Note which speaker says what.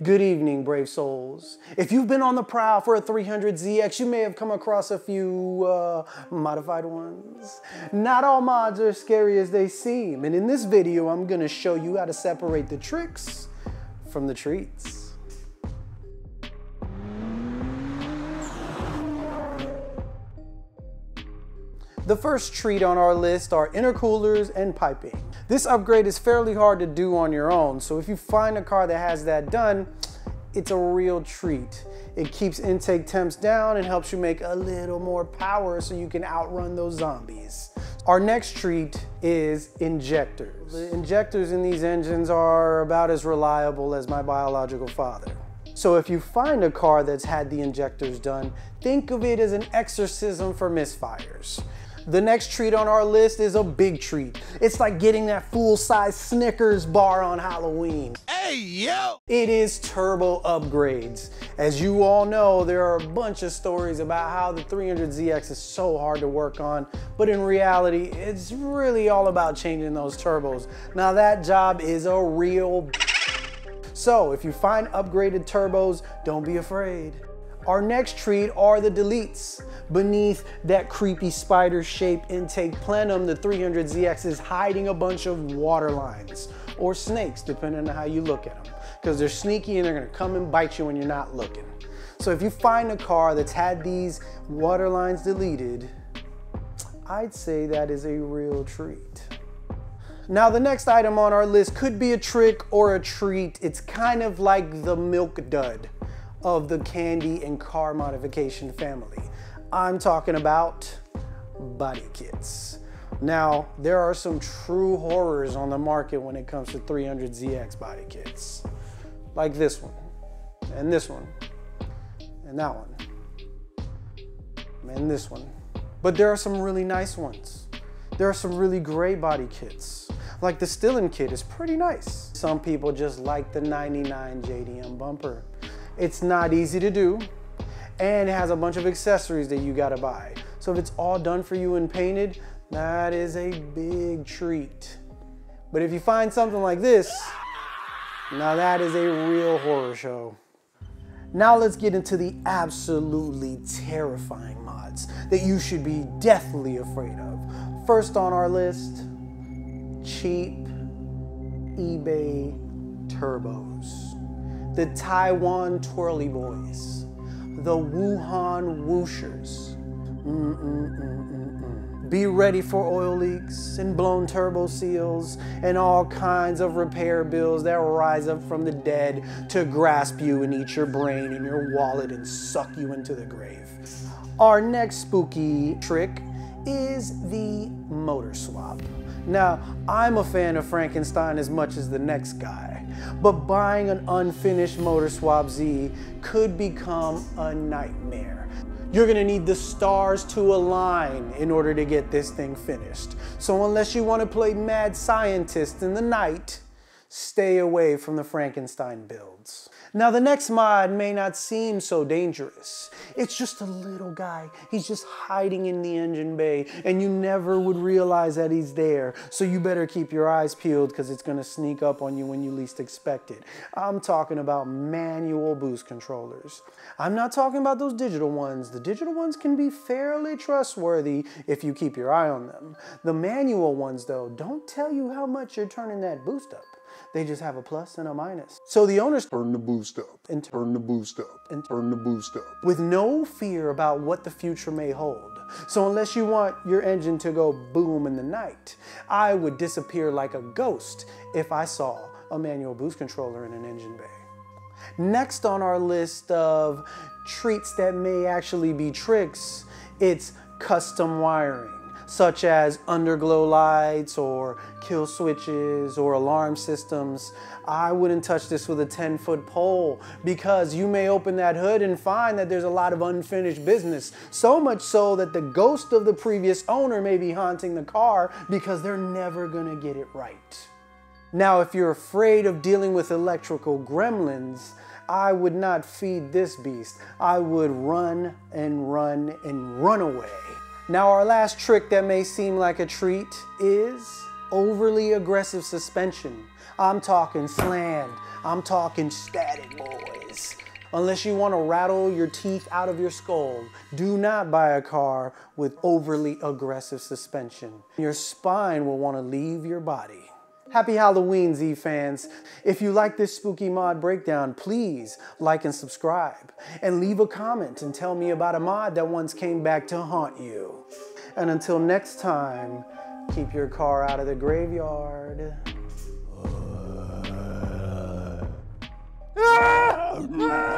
Speaker 1: Good evening, brave souls. If you've been on the prowl for a 300ZX, you may have come across a few modified ones. Not all mods are as scary as they seem, and in this video, I'm gonna show you how to separate the tricks from the treats. The first treat on our list are intercoolers and piping. This upgrade is fairly hard to do on your own, so if you find a car that has that done, it's a real treat. It keeps intake temps down and helps you make a little more power so you can outrun those zombies. Our next treat is injectors. The injectors in these engines are about as reliable as my biological father. So if you find a car that's had the injectors done, think of it as an exorcism for misfires. The next treat on our list is a big treat. It's like getting that full-size Snickers bar on Halloween. Hey, yo! It is turbo upgrades. As you all know, there are a bunch of stories about how the 300ZX is so hard to work on, but in reality, it's really all about changing those turbos. Now that job is a real So if you find upgraded turbos, don't be afraid. Our next treat are the Delites. Beneath that creepy spider-shaped intake plenum, the 300ZX is hiding a bunch of water lines, or snakes, depending on how you look at them, because they're sneaky and they're gonna come and bite you when you're not looking. So if you find a car that's had these water lines deleted, I'd say that is a real treat. Now the next item on our list could be a trick or a treat. It's kind of like the milk dud of the candy and car modification family. I'm talking about body kits. Now, there are some true horrors on the market when it comes to 300ZX body kits. Like this one, and this one, and that one, and this one. But there are some really nice ones. There are some really great body kits. Like the Stillin kit is pretty nice. Some people just like the 99 JDM bumper. It's not easy to do, and it has a bunch of accessories that you gotta buy. So if it's all done for you and painted, that is a big treat. But if you find something like this, now that is a real horror show. Now let's get into the absolutely terrifying mods that you should be deathly afraid of. First on our list, cheap eBay turbos. The Taiwan Twirly Boys, the Wuhan Whooshers. Be ready for oil leaks and blown turbo seals and all kinds of repair bills that rise up from the dead to grasp you and eat your brain and your wallet and suck you into the grave. Our next spooky trick is the motor swap. Now, I'm a fan of Frankenstein as much as the next guy, but buying an unfinished motor swap Z could become a nightmare. You're gonna need the stars to align in order to get this thing finished. So unless you wanna play mad scientist in the night, stay away from the Frankenstein builds. Now the next mod may not seem so dangerous. It's just a little guy. He's just hiding in the engine bay and you never would realize that he's there. So you better keep your eyes peeled because it's gonna sneak up on you when you least expect it. I'm talking about manual boost controllers. I'm not talking about those digital ones. The digital ones can be fairly trustworthy if you keep your eye on them. The manual ones though, don't tell you how much you're turning that boost up. They just have a plus and a minus. So the owners turn the boost up and turn the boost up and turn the boost up with no fear about what the future may hold. So unless you want your engine to go boom in the night, I would disappear like a ghost if I saw a manual boost controller in an engine bay. Next on our list of treats that may actually be tricks, it's custom wiring, such as underglow lights or kill switches or alarm systems. I wouldn't touch this with a 10-foot pole because you may open that hood and find that there's a lot of unfinished business. So much so that the ghost of the previous owner may be haunting the car because they're never gonna get it right. Now, if you're afraid of dealing with electrical gremlins, I would not feed this beast. I would run and run and run away. Now our last trick that may seem like a treat is overly aggressive suspension. I'm talking slammed. I'm talking static, boys. Unless you want to rattle your teeth out of your skull, do not buy a car with overly aggressive suspension. Your spine will want to leave your body. Happy Halloween, Z fans. If you like this spooky mod breakdown, please like and subscribe. And leave a comment and tell me about a mod that once came back to haunt you. And until next time, keep your car out of the graveyard. Ah!